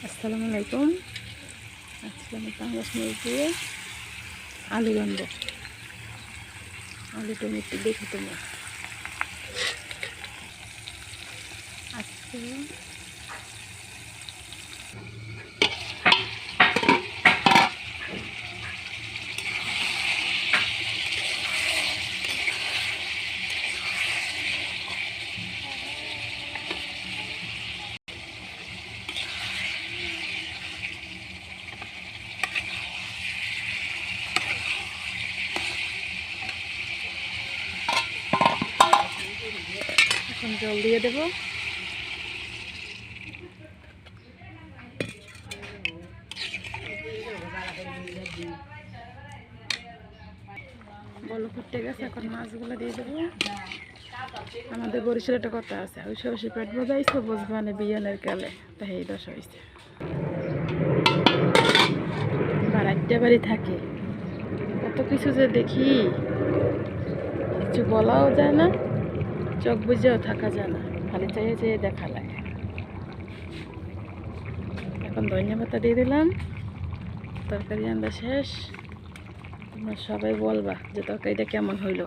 আসসালামু আলাইকুম। আজকে আমি পাঙ্গাস মাছ দিয়ে আলু রাঁধবো। আলু টমেটো দেখি তুমি আজকে এখন জল দিয়ে দেবো। বল ফুটে গেছে, এখন মাছগুলো দিয়ে দেবো। আমাদের বরিশালে একটা কথা আছে, ওইসব বসে পেট বোঝাইছে বুঝবানে বিয়ানের কালে, তাই এই দশা হয়েছে। বাড়াইতে বাড়ি থাকে, কত কিছু যে দেখি, কিছু বলাও যায় না, চোখ বুঝেও থাকা যায় না, খালি চাইয়ে চেয়ে দেখা লাগে। এখন ধনিয়া পাতা দিয়ে দিলাম। তরকারি রান্না শেষ। তোমরা সবাই বলবা যে তরকারিটা কেমন হইলো।